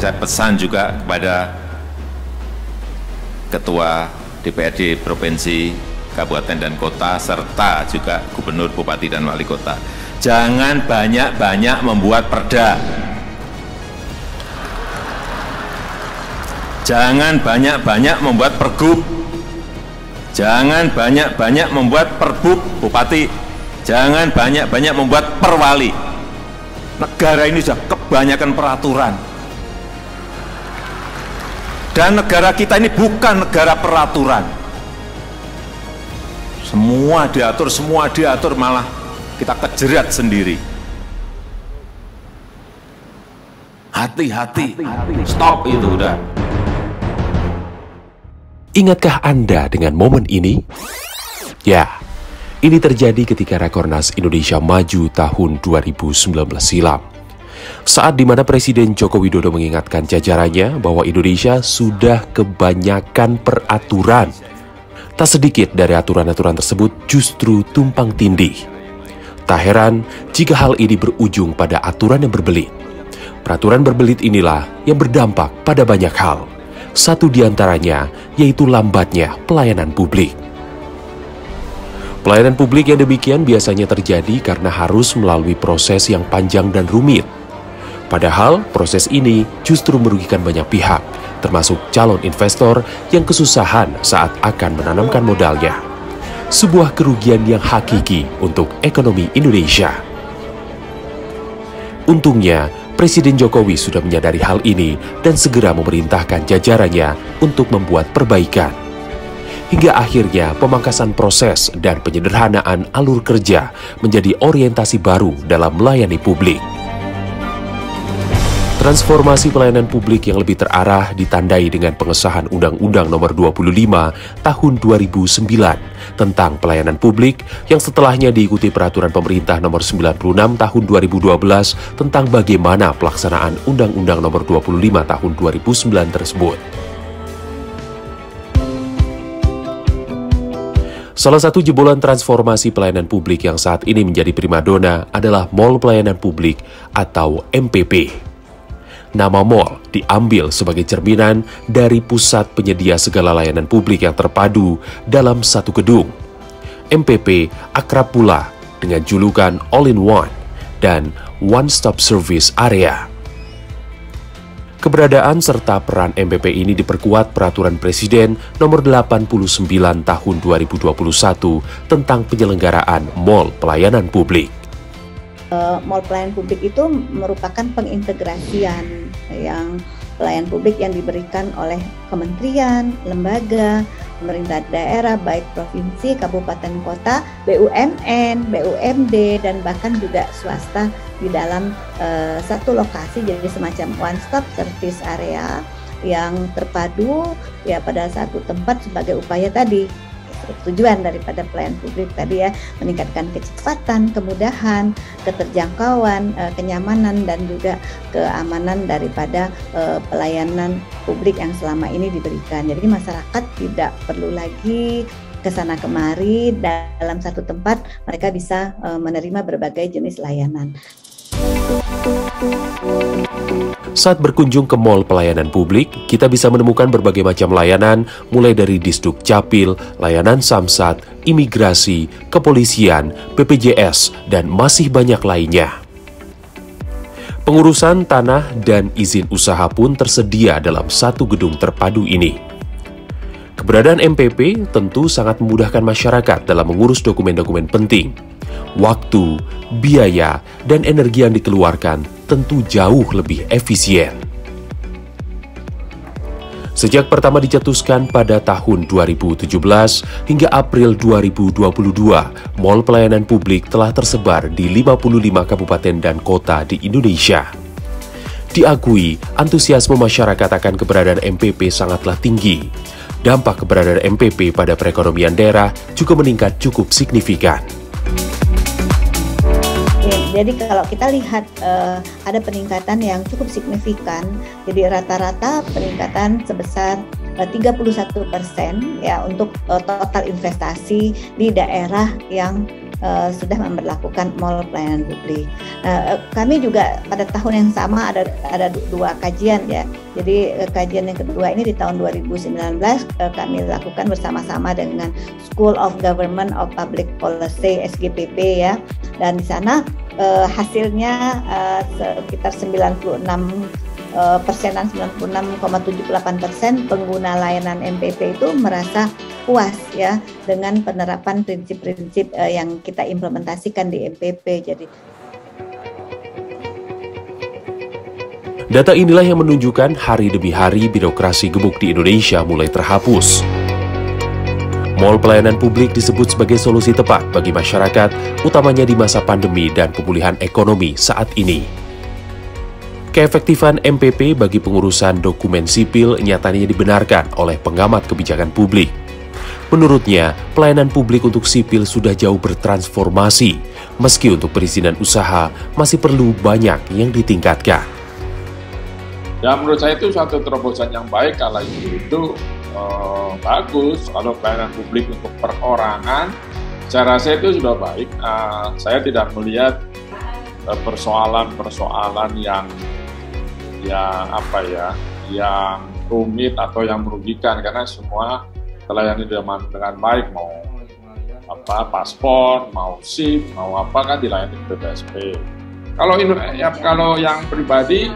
saya pesan juga kepada Ketua DPRD Provinsi, Kabupaten dan Kota, serta juga Gubernur, Bupati, dan Wali Kota. Jangan banyak-banyak membuat perda. Jangan banyak-banyak membuat pergub. Jangan banyak-banyak membuat perbub Bupati. Jangan banyak-banyak membuat perwali. Negara ini sudah kebanyakan peraturan. Dan negara kita ini bukan negara peraturan. Semua diatur, malah kita kejerat sendiri. Hati-hati, stop itu udah. Ingatkah Anda dengan momen ini? Ya, ini terjadi ketika Rakornas Indonesia Maju tahun 2019 silam. Saat di mana Presiden Joko Widodo mengingatkan jajarannya bahwa Indonesia sudah kebanyakan peraturan. Tak sedikit dari aturan-aturan tersebut justru tumpang tindih. Tak heran jika hal ini berujung pada aturan yang berbelit. Peraturan berbelit inilah yang berdampak pada banyak hal. Satu di antaranya yaitu lambatnya pelayanan publik. Pelayanan publik yang demikian biasanya terjadi karena harus melalui proses yang panjang dan rumit. Padahal proses ini justru merugikan banyak pihak, termasuk calon investor yang kesusahan saat akan menanamkan modalnya. Sebuah kerugian yang hakiki untuk ekonomi Indonesia. Untungnya, Presiden Jokowi sudah menyadari hal ini dan segera memerintahkan jajarannya untuk membuat perbaikan. Hingga akhirnya pemangkasan proses dan penyederhanaan alur kerja menjadi orientasi baru dalam melayani publik. Transformasi pelayanan publik yang lebih terarah ditandai dengan pengesahan Undang-Undang Nomor 25 Tahun 2009 tentang pelayanan publik yang setelahnya diikuti Peraturan Pemerintah Nomor 96 Tahun 2012 tentang bagaimana pelaksanaan Undang-Undang Nomor 25 Tahun 2009 tersebut. Salah satu jebolan transformasi pelayanan publik yang saat ini menjadi primadona adalah Mall Pelayanan Publik atau MPP. Nama mall diambil sebagai cerminan dari pusat penyedia segala layanan publik yang terpadu dalam satu gedung. MPP akrab pula dengan julukan All-in-One dan One Stop Service Area. Keberadaan serta peran MPP ini diperkuat Peraturan Presiden Nomor 89 Tahun 2021 tentang penyelenggaraan Mall Pelayanan Publik. Mall pelayanan publik itu merupakan pengintegrasian yang pelayanan publik yang diberikan oleh kementerian, lembaga, pemerintah daerah, baik provinsi, kabupaten, kota, BUMN, BUMD, dan bahkan juga swasta di dalam satu lokasi, jadi semacam one stop service area yang terpadu ya pada satu tempat sebagai upaya tadi. Tujuan daripada pelayanan publik tadi ya, meningkatkan kecepatan, kemudahan, keterjangkauan, kenyamanan, dan juga keamanan daripada pelayanan publik yang selama ini diberikan. Jadi masyarakat tidak perlu lagi kesana kemari, dalam satu tempat mereka bisa menerima berbagai jenis layanan. Saat berkunjung ke mall pelayanan publik, kita bisa menemukan berbagai macam layanan, mulai dari Disduk Capil, layanan Samsat, imigrasi, kepolisian, BPJS, dan masih banyak lainnya. Pengurusan tanah dan izin usaha pun tersedia dalam satu gedung terpadu ini. Keberadaan MPP tentu sangat memudahkan masyarakat dalam mengurus dokumen-dokumen penting. Waktu, biaya, dan energi yang dikeluarkan tentu jauh lebih efisien. Sejak pertama dicetuskan pada tahun 2017 hingga April 2022, Mall Pelayanan Publik telah tersebar di 55 kabupaten dan kota di Indonesia. Diakui, antusiasme masyarakat akan keberadaan MPP sangatlah tinggi. Dampak keberadaan MPP pada perekonomian daerah juga meningkat cukup signifikan. Jadi kalau kita lihat ada peningkatan yang cukup signifikan, jadi rata-rata peningkatan sebesar 31% ya untuk total investasi di daerah yang sudah memberlakukan mall pelayanan publik. Kami juga pada tahun yang sama ada 2 kajian ya. Jadi kajian yang kedua ini di tahun 2019 kami lakukan bersama-sama dengan School of Government of Public Policy SGPP ya. Dan di sana hasilnya sekitar 96,78% pengguna layanan MPP itu merasa puas ya dengan penerapan prinsip-prinsip yang kita implementasikan di MPP. Jadi data inilah yang menunjukkan hari demi hari birokrasi gemuk di Indonesia mulai terhapus. Mall pelayanan publik disebut sebagai solusi tepat bagi masyarakat, utamanya di masa pandemi dan pemulihan ekonomi saat ini. Keefektifan MPP bagi pengurusan dokumen sipil nyatanya dibenarkan oleh pengamat kebijakan publik. Menurutnya, pelayanan publik untuk sipil sudah jauh bertransformasi, meski untuk perizinan usaha masih perlu banyak yang ditingkatkan. Ya, menurut saya itu suatu terobosan yang baik kalau itu bagus. Kalau pelayanan publik untuk perorangan, saya rasa itu sudah baik. Saya tidak melihat persoalan-persoalan yang rumit atau yang merugikan, karena semua terlayani dengan baik, mau paspor, mau SIM, mau apa kan dilayani BPSP. Kalau yang pribadi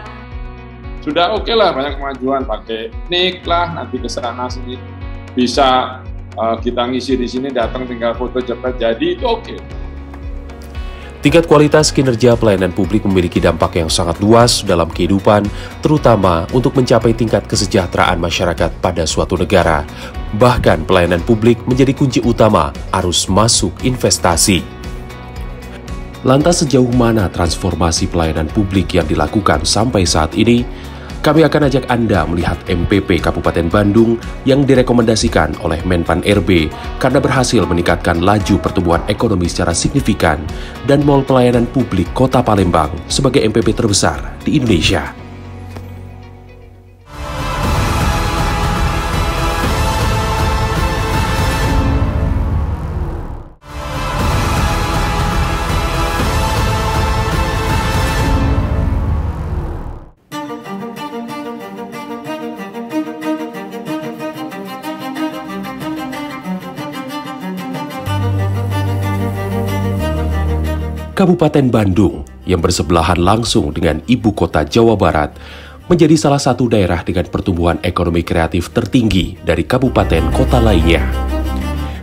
sudah oke lah, banyak kemajuan, pakai NIK lah, nanti ke sana sini bisa kita ngisi di sini, datang tinggal foto cepat jadi, itu oke. Tingkat kualitas kinerja pelayanan publik memiliki dampak yang sangat luas dalam kehidupan, terutama untuk mencapai tingkat kesejahteraan masyarakat pada suatu negara. Bahkan pelayanan publik menjadi kunci utama arus masuk investasi. Lantas sejauh mana transformasi pelayanan publik yang dilakukan sampai saat ini? Kami akan ajak Anda melihat MPP Kabupaten Bandung yang direkomendasikan oleh Menpan RB karena berhasil meningkatkan laju pertumbuhan ekonomi secara signifikan dan mall pelayanan publik Kota Palembang sebagai MPP terbesar di Indonesia. Kabupaten Bandung yang bersebelahan langsung dengan ibu kota Jawa Barat menjadi salah satu daerah dengan pertumbuhan ekonomi kreatif tertinggi dari kabupaten kota lainnya.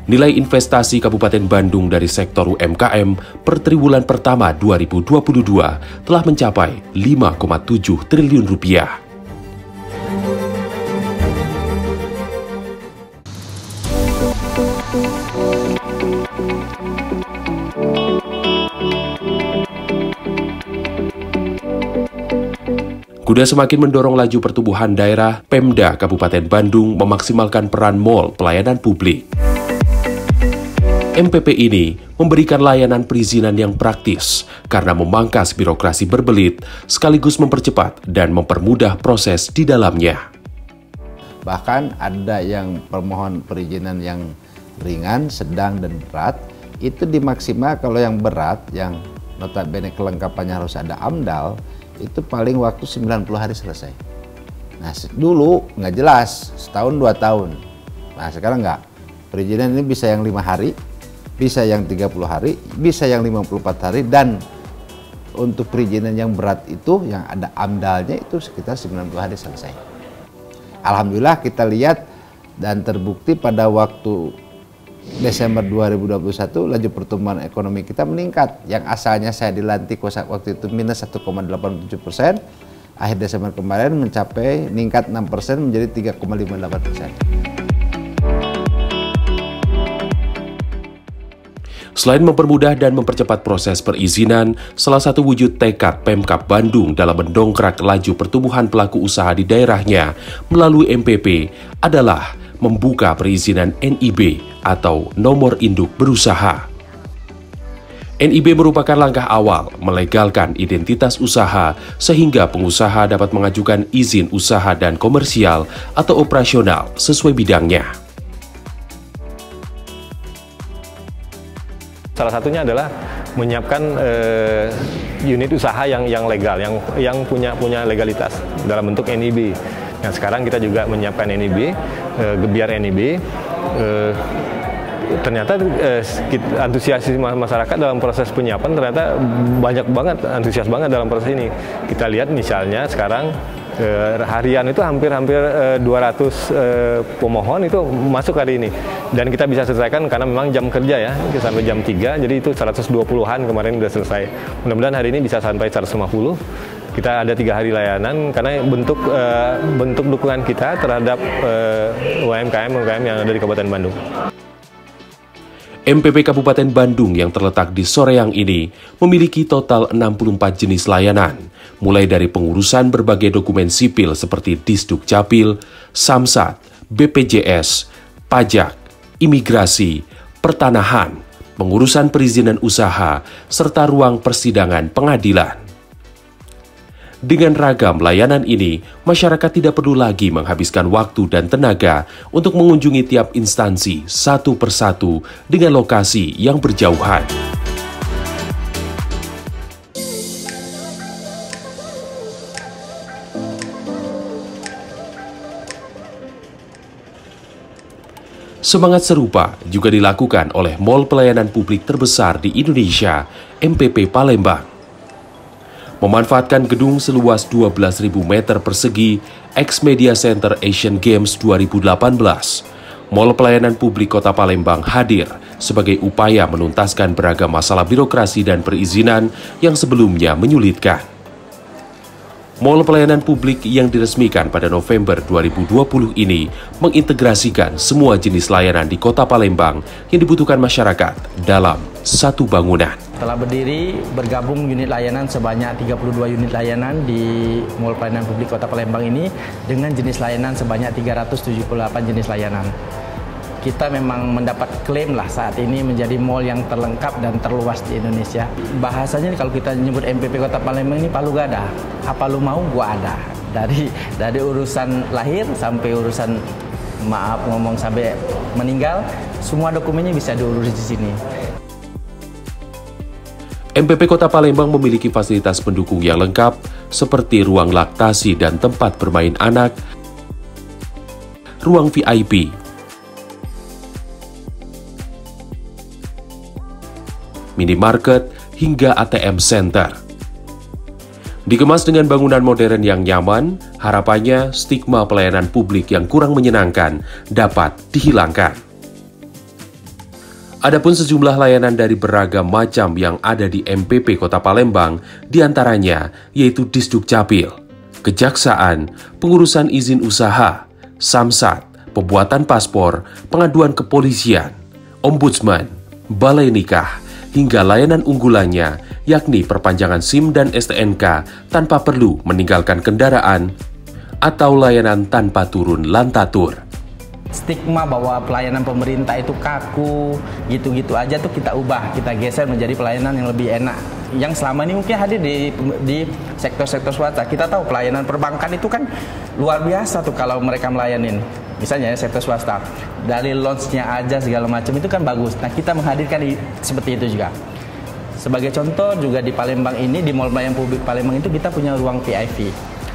Nilai investasi Kabupaten Bandung dari sektor UMKM per triwulan pertama 2022 telah mencapai 5,7 triliun rupiah. Guna semakin mendorong laju pertumbuhan daerah, Pemda Kabupaten Bandung memaksimalkan peran mall pelayanan publik. MPP ini memberikan layanan perizinan yang praktis karena memangkas birokrasi berbelit, sekaligus mempercepat dan mempermudah proses di dalamnya. Bahkan ada yang permohon perizinan yang ringan, sedang, dan berat, itu dimaksimal. Kalau yang berat, yang notabene kelengkapannya harus ada AMDAL, itu paling waktu 90 hari selesai. Nah, dulu nggak jelas, setahun 2 tahun. Nah, sekarang nggak. Perizinan ini bisa yang 5 hari, bisa yang 30 hari, bisa yang 54 hari, dan untuk perizinan yang berat itu, yang ada AMDAL-nya itu sekitar 90 hari selesai. Alhamdulillah kita lihat dan terbukti pada waktu Desember 2021 laju pertumbuhan ekonomi kita meningkat. Yang asalnya saya dilantik waktu itu minus 1,87%, akhir Desember kemarin mencapai meningkat 6% menjadi 3,58%. Selain mempermudah dan mempercepat proses perizinan, salah satu wujud tekad Pemkab Bandung dalam mendongkrak laju pertumbuhan pelaku usaha di daerahnya melalui MPP adalah membuka perizinan NIB atau nomor induk berusaha. NIB merupakan langkah awal melegalkan identitas usaha sehingga pengusaha dapat mengajukan izin usaha dan komersial atau operasional sesuai bidangnya. Salah satunya adalah menyiapkan unit usaha yang legal, yang punya legalitas dalam bentuk NIB. Nah, sekarang kita juga menyiapkan NIB, Gebiar NIB. Ternyata antusiasi masyarakat dalam proses penyiapan ternyata banyak banget, antusias banget dalam proses ini. Kita lihat misalnya sekarang harian itu hampir 200 pemohon itu masuk hari ini, dan kita bisa selesaikan karena memang jam kerja ya sampai jam 3, jadi itu 120-an kemarin udah selesai. Mudah-mudahan hari ini bisa sampai 150. Kita ada 3 hari layanan karena bentuk dukungan kita terhadap UMKM yang ada di Kabupaten Bandung. MPP Kabupaten Bandung yang terletak di Soreang ini memiliki total 64 jenis layanan, mulai dari pengurusan berbagai dokumen sipil seperti Disduk Capil, Samsat, BPJS, pajak, imigrasi, pertanahan, pengurusan perizinan usaha, serta ruang persidangan pengadilan. Dengan ragam layanan ini, masyarakat tidak perlu lagi menghabiskan waktu dan tenaga untuk mengunjungi tiap instansi satu persatu dengan lokasi yang berjauhan. Semangat serupa juga dilakukan oleh Mall Pelayanan Publik terbesar di Indonesia, MPP Palembang. Memanfaatkan gedung seluas 12.000 meter persegi X-Media Center Asian Games 2018, Mall Pelayanan Publik Kota Palembang hadir sebagai upaya menuntaskan beragam masalah birokrasi dan perizinan yang sebelumnya menyulitkan. Mall Pelayanan Publik yang diresmikan pada November 2020 ini mengintegrasikan semua jenis layanan di Kota Palembang yang dibutuhkan masyarakat dalam satu bangunan. Telah berdiri bergabung unit layanan sebanyak 32 unit layanan di Mall Pelayanan Publik Kota Palembang ini dengan jenis layanan sebanyak 378 jenis layanan. Kita memang mendapat klaim lah saat ini menjadi mall yang terlengkap dan terluas di Indonesia. Bahasanya kalau kita nyebut MPP Kota Palembang ini palu gada. Apa lu mau gua ada. Dari urusan lahir sampai urusan sampai meninggal, semua dokumennya bisa diurus di sini. MPP Kota Palembang memiliki fasilitas pendukung yang lengkap seperti ruang laktasi dan tempat bermain anak, ruang VIP, minimarket, hingga ATM Center. Dikemas dengan bangunan modern yang nyaman, harapannya stigma pelayanan publik yang kurang menyenangkan dapat dihilangkan. Adapun sejumlah layanan dari beragam macam yang ada di MPP Kota Palembang, diantaranya yaitu Disduk Capil, Kejaksaan, pengurusan izin usaha, Samsat, pembuatan paspor, pengaduan kepolisian, Ombudsman, balai nikah, hingga layanan unggulannya yakni perpanjangan SIM dan STNK tanpa perlu meninggalkan kendaraan atau layanan tanpa turun lantatur. Stigma bahwa pelayanan pemerintah itu kaku, gitu-gitu aja tuh kita ubah, kita geser menjadi pelayanan yang lebih enak. Yang selama ini mungkin hadir di sektor-sektor swasta. Kita tahu pelayanan perbankan itu kan luar biasa tuh kalau mereka melayanin. Misalnya sektor swasta, dari launch-nya aja segala macam itu kan bagus. Nah, kita menghadirkan seperti itu juga. Sebagai contoh juga di Palembang ini, di Mall Pelayanan Publik Palembang itu kita punya ruang VIP.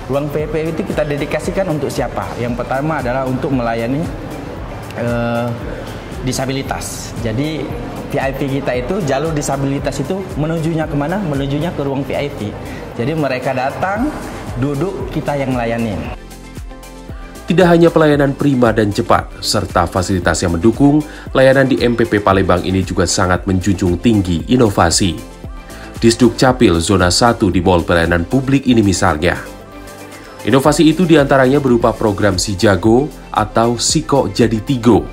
Ruang VIP itu kita dedikasikan untuk siapa? Yang pertama adalah untuk melayani disabilitas. Jadi VIP kita itu, jalur disabilitas itu menujunya kemana? Menujunya ke ruang VIP. Jadi mereka datang, duduk, kita yang melayani. Tidak hanya pelayanan prima dan cepat, serta fasilitas yang mendukung, layanan di MPP Palembang ini juga sangat menjunjung tinggi inovasi. Disduk Capil Zona 1 di Mall Pelayanan Publik ini misalnya. Inovasi itu diantaranya berupa program Si Jago atau Siko Jadi Tigo,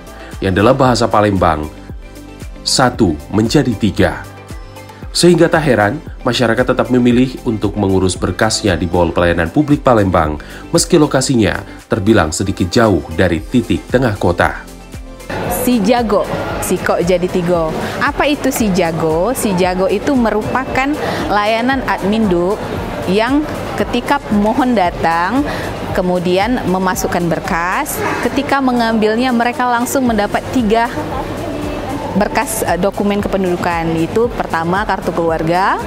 yang dalam bahasa Palembang, 1 menjadi 3. Sehingga tak heran, masyarakat tetap memilih untuk mengurus berkasnya di Mall Pelayanan Publik Palembang, meski lokasinya terbilang sedikit jauh dari titik tengah kota. Si Jago, Siko Jadi Tigo. Apa itu Si Jago? Si Jago itu merupakan layanan adminduk yang ketika pemohon datang, kemudian memasukkan berkas, ketika mengambilnya mereka langsung mendapat 3 berkas dokumen kependudukan. Itu pertama kartu keluarga,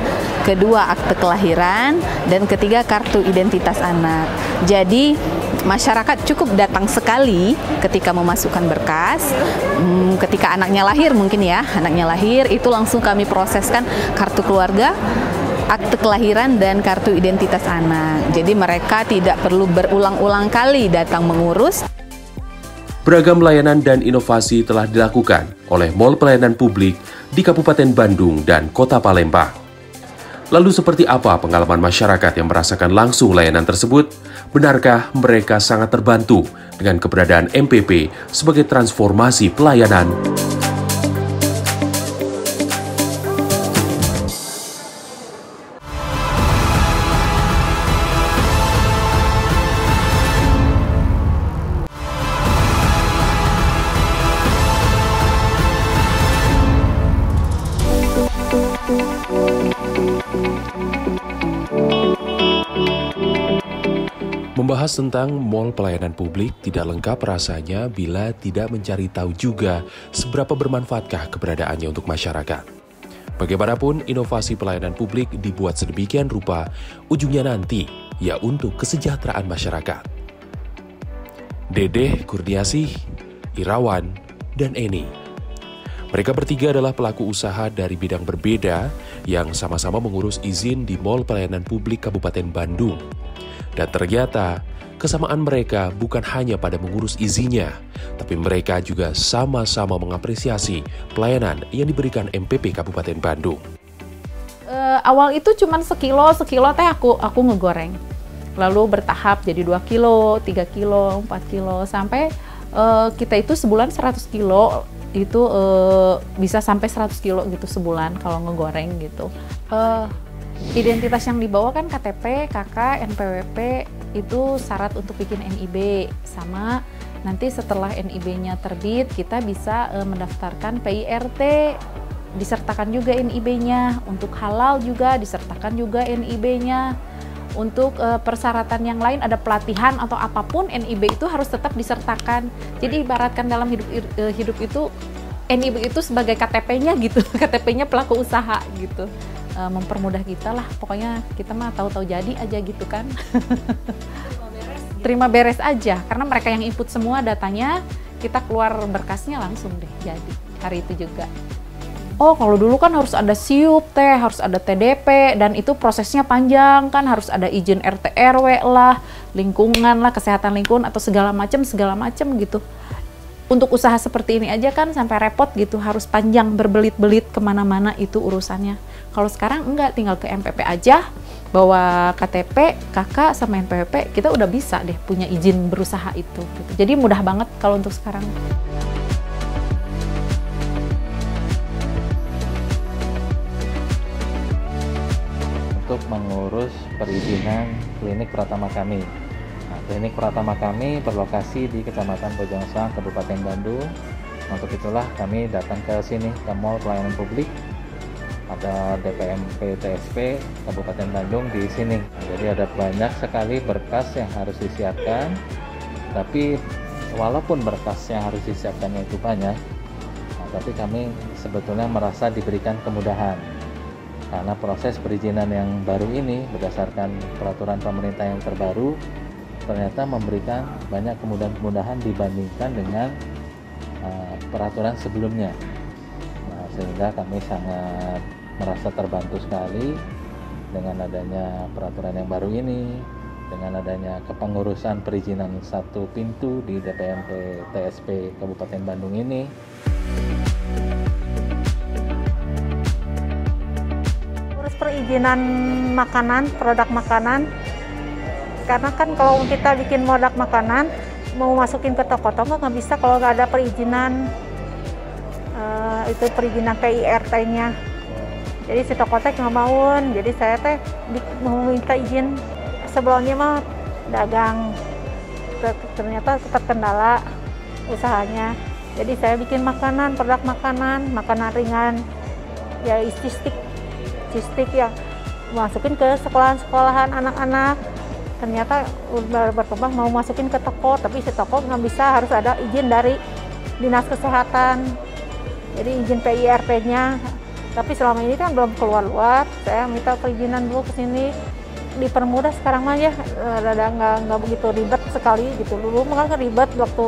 kedua akte kelahiran, dan ketiga kartu identitas anak. Jadi masyarakat cukup datang sekali ketika memasukkan berkas. Ketika anaknya lahir mungkin ya, anaknya lahir itu langsung kami proseskan kartu keluarga, akte kelahiran, dan kartu identitas anak. Jadi mereka tidak perlu berulang-ulang kali datang mengurus. Beragam layanan dan inovasi telah dilakukan oleh Mall Pelayanan Publik di Kabupaten Bandung dan Kota Palembang. Lalu seperti apa pengalaman masyarakat yang merasakan langsung layanan tersebut? Benarkah mereka sangat terbantu dengan keberadaan MPP sebagai transformasi pelayanan? Membahas tentang mall pelayanan publik tidak lengkap rasanya bila tidak mencari tahu juga seberapa bermanfaatkah keberadaannya untuk masyarakat. Bagaimanapun, inovasi pelayanan publik dibuat sedemikian rupa, ujungnya nanti ya untuk kesejahteraan masyarakat. Dedeh, Kurniasih, Irawan, dan Eni. Mereka bertiga adalah pelaku usaha dari bidang berbeda yang sama-sama mengurus izin di Mall Pelayanan Publik Kabupaten Bandung. Dan ternyata, kesamaan mereka bukan hanya pada mengurus izinnya, tapi mereka juga sama-sama mengapresiasi pelayanan yang diberikan MPP Kabupaten Bandung. Awal itu cuma sekilo teh aku ngegoreng. Lalu bertahap jadi 2 kilo, 3 kilo, 4 kilo, sampai kita itu sebulan 100 kilo, itu bisa sampai 100 kilo gitu sebulan kalau ngegoreng gitu. Identitas yang dibawa kan KTP, KK, NPWP, itu syarat untuk bikin NIB. Sama nanti setelah NIB-nya terbit, kita bisa mendaftarkan PIRT, disertakan juga NIB-nya. Untuk halal juga disertakan juga NIB-nya. Untuk persyaratan yang lain ada pelatihan atau apapun, NIB itu harus tetap disertakan. Jadi ibaratkan dalam hidup itu, NIB itu sebagai KTP-nya gitu, KTP-nya pelaku usaha gitu. Mempermudah kita lah, pokoknya kita mah tahu-tahu jadi aja gitu kan. Terima beres aja, karena mereka yang input semua datanya, kita keluar berkasnya langsung deh jadi hari itu juga. Oh, kalau dulu kan harus ada SIUP teh, harus ada TDP, dan itu prosesnya panjang kan, harus ada izin RT RW lah, lingkungan lah, kesehatan lingkungan atau segala macam gitu. Untuk usaha seperti ini aja kan sampai repot gitu, harus panjang berbelit-belit kemana-mana itu urusannya. Kalau sekarang enggak, tinggal ke MPP aja, bawa KTP, KK, sama NPWP, kita udah bisa deh punya izin berusaha itu. Gitu. Jadi mudah banget kalau untuk sekarang. Untuk mengurus perizinan klinik pertama kami. Nah, klinik pertama kami berlokasi di Kecamatan Bojongsoang, Kabupaten Bandung. Untuk itulah kami datang ke sini, ke Mall Pelayanan Publik. Ada DPMP TSP Kabupaten Bandung di sini. Nah, jadi ada banyak sekali berkas yang harus disiapkan. Tapi walaupun berkas yang harus disiapkannya itu banyak, nah, tapi kami sebetulnya merasa diberikan kemudahan. Karena proses perizinan yang baru ini berdasarkan peraturan pemerintah yang terbaru ternyata memberikan banyak kemudahan-kemudahan dibandingkan dengan peraturan sebelumnya. Nah, sehingga kami sangat merasa terbantu sekali dengan adanya peraturan yang baru ini, dengan adanya kepengurusan perizinan satu pintu di DPMP TSP Kabupaten Bandung ini. Urus perizinan makanan, produk makanan, karena kan kalau kita bikin produk makanan, mau masukin ke toko-toko nggak bisa kalau nggak ada perizinan, itu perizinan PIRT-nya. Jadi si toko teh nggak mau, jadi saya teh mau minta izin. Sebelumnya mah dagang, ternyata terkendala usahanya. Jadi saya bikin makanan, produk makanan ringan, ya cistik yang masukin ke sekolahan anak-anak. Ternyata udah berkembang mau masukin ke toko, tapi si toko nggak bisa, harus ada izin dari Dinas Kesehatan. Jadi izin PIRT-nya, tapi selama ini kan belum keluar, saya minta perizinan dulu ke sini, dipermudah sekarang mah ya, rada nggak begitu ribet sekali gitu. Dulu kan ribet waktu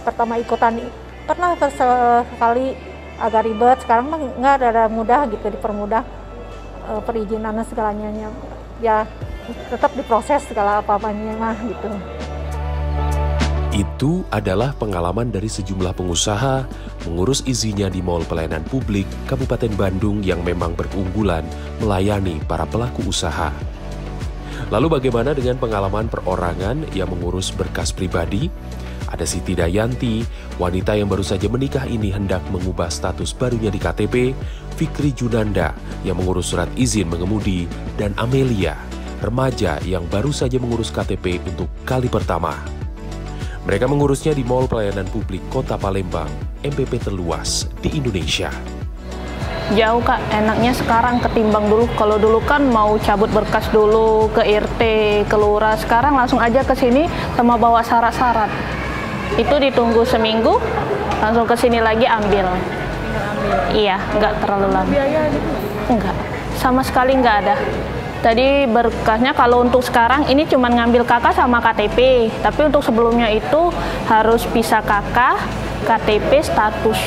pertama ikutan, pernah sekali agak ribet, sekarang mah nggak, rada mudah gitu, dipermudah perizinan segalanya, ya tetap diproses segala apa-apanya mah gitu. Itu adalah pengalaman dari sejumlah pengusaha mengurus izinnya di Mall Pelayanan Publik Kabupaten Bandung yang memang berkeunggulan melayani para pelaku usaha. Lalu bagaimana dengan pengalaman perorangan yang mengurus berkas pribadi? Ada Siti Dayanti, wanita yang baru saja menikah ini hendak mengubah status barunya di KTP, Fikri Junanda yang mengurus surat izin mengemudi, dan Amelia, remaja yang baru saja mengurus KTP untuk kali pertama. Mereka mengurusnya di Mall Pelayanan Publik Kota Palembang, MPP terluas di Indonesia. Jauh Kak, enaknya sekarang ketimbang dulu. Kalau dulu kan mau cabut berkas dulu ke RT, ke lurah, sekarang langsung aja ke sini sama bawa syarat-syarat. Itu ditunggu seminggu, langsung ke sini lagi ambil. Iya, nggak terlalu lama. Biaya gitu? Enggak, sama sekali nggak ada. Tadi berkasnya kalau untuk sekarang ini cuma ngambil KK sama KTP, tapi untuk sebelumnya itu harus pisah KK, KTP, status.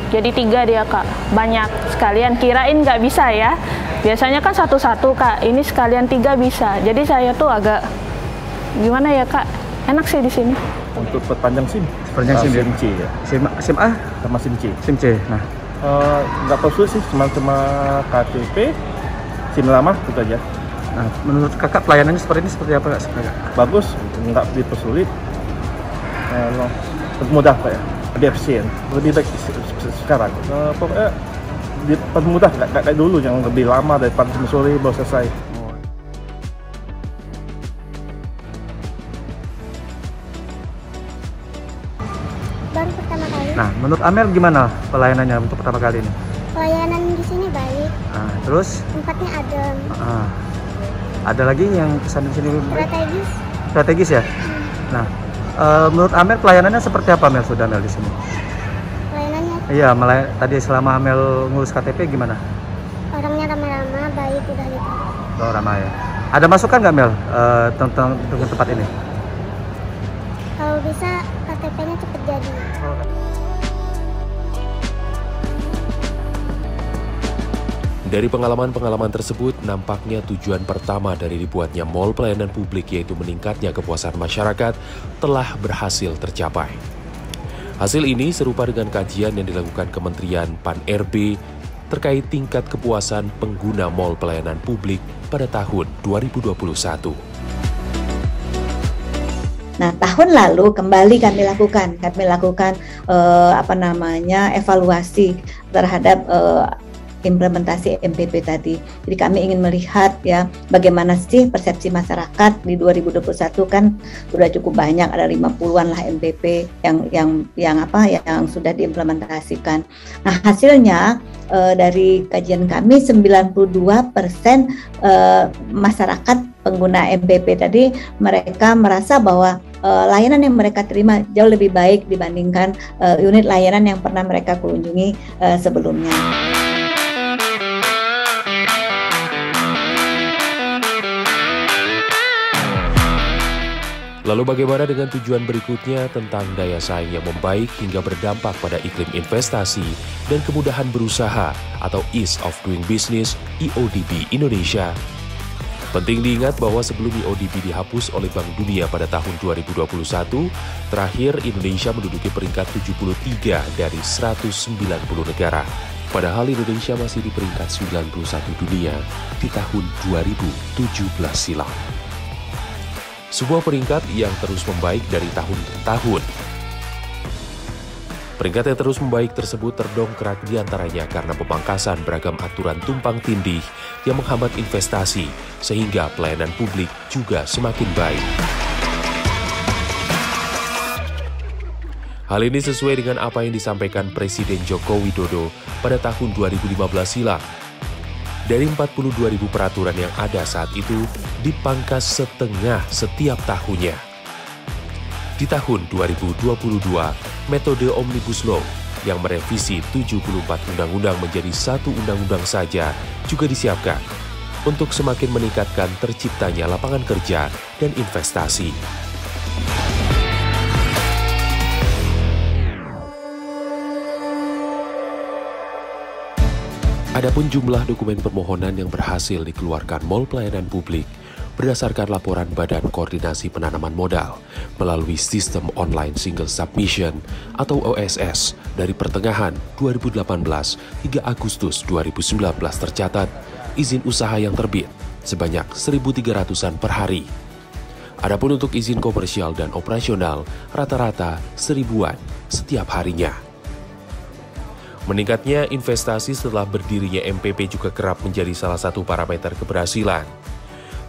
Jadi 3 dia Kak, banyak sekalian, kirain nggak bisa ya. Biasanya kan satu-satu Kak, ini sekalian 3 bisa. Jadi saya tuh agak gimana ya Kak, enak sih di sini. Untuk perpanjang SIM SIM C ya. SIM A sama SIM C. SIM C. Nah, nggak perlu sih, cuma KTP, SIM lama itu aja. Nah, menurut kakak pelayanannya seperti apa Kak? Bagus, nggak dipersulit, mudah Pak ya, lebih efisien, lebih baik sekarang. Pokoknya dipermudah, nggak kayak dulu yang lebih lama daripada sore baru selesai. Baru pertama kali. Nah, menurut Amel gimana pelayanannya untuk pertama kali ini? Pelayanan di sini baik. Nah, terus? Tempatnya adem. Ada lagi yang kesan di sini? Strategis. Strategis ya. Nah, menurut Amel pelayanannya seperti apa Amel sudah Amel di sini? Pelayanannya? Iya, tadi selama Amel ngurus KTP gimana? Orangnya ramah-ramah, baik, udah gitu. Oh, ramah ya. Ada masukan nggak Mel tentang tempat ini? Kalau bisa KTP-nya cepet jadi. Dari pengalaman-pengalaman tersebut, nampaknya tujuan pertama dari dibuatnya Mall Pelayanan Publik yaitu meningkatnya kepuasan masyarakat telah berhasil tercapai. Hasil ini serupa dengan kajian yang dilakukan Kementerian Pan-RB terkait tingkat kepuasan pengguna Mall Pelayanan Publik pada tahun 2021. Nah, tahun lalu kembali kami lakukan evaluasi terhadap implementasi MPP tadi. Jadi kami ingin melihat ya bagaimana sih persepsi masyarakat di 2021 kan sudah cukup banyak, ada 50-an lah MPP yang sudah diimplementasikan. Nah, hasilnya dari kajian kami 92% masyarakat pengguna MPP tadi mereka merasa bahwa layanan yang mereka terima jauh lebih baik dibandingkan unit layanan yang pernah mereka kunjungi sebelumnya. Lalu bagaimana dengan tujuan berikutnya tentang daya saing yang membaik hingga berdampak pada iklim investasi dan kemudahan berusaha atau Ease of Doing Business EODB Indonesia? Penting diingat bahwa sebelum EODB dihapus oleh Bank Dunia pada tahun 2021, terakhir Indonesia menduduki peringkat 73 dari 190 negara. Padahal Indonesia masih di peringkat 91 dunia di tahun 2017 silam. Sebuah peringkat yang terus membaik dari tahun ke tahun. Peringkat yang terus membaik tersebut terdongkrak diantaranya karena pemangkasan beragam aturan tumpang tindih yang menghambat investasi, sehingga pelayanan publik juga semakin baik. Hal ini sesuai dengan apa yang disampaikan Presiden Joko Widodo pada tahun 2015 silam. Dari 42.000 peraturan yang ada saat itu, dipangkas setengah setiap tahunnya. Di tahun 2022, metode Omnibus Law yang merevisi 74 undang-undang menjadi satu undang-undang saja juga disiapkan untuk semakin meningkatkan terciptanya lapangan kerja dan investasi. Adapun jumlah dokumen permohonan yang berhasil dikeluarkan Mall Pelayanan Publik berdasarkan laporan Badan Koordinasi Penanaman Modal melalui Sistem Online Single Submission atau OSS dari pertengahan 2018 hingga Agustus 2019 tercatat izin usaha yang terbit sebanyak 1.300-an per hari. Adapun untuk izin komersial dan operasional rata-rata 1.000-an setiap harinya. Meningkatnya investasi setelah berdirinya MPP juga kerap menjadi salah satu parameter keberhasilan.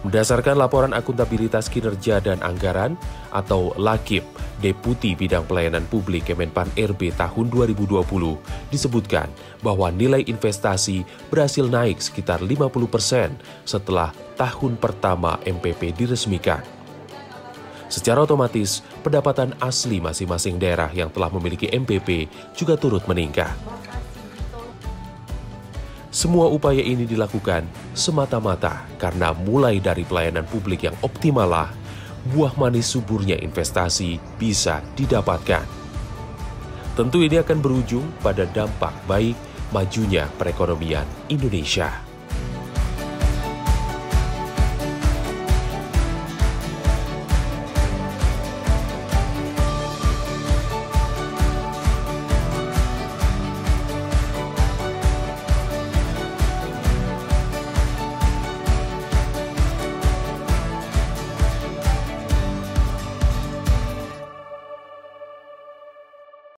Berdasarkan laporan akuntabilitas kinerja dan anggaran atau LAKIP, Deputi Bidang Pelayanan Publik Kemenpan RB tahun 2020 disebutkan bahwa nilai investasi berhasil naik sekitar 50% setelah tahun pertama MPP diresmikan. Secara otomatis, pendapatan asli masing-masing daerah yang telah memiliki MPP juga turut meningkat. Semua upaya ini dilakukan semata-mata karena mulai dari pelayanan publik yang optimal lah, buah manis suburnya investasi bisa didapatkan. Tentu ini akan berujung pada dampak baik majunya perekonomian Indonesia.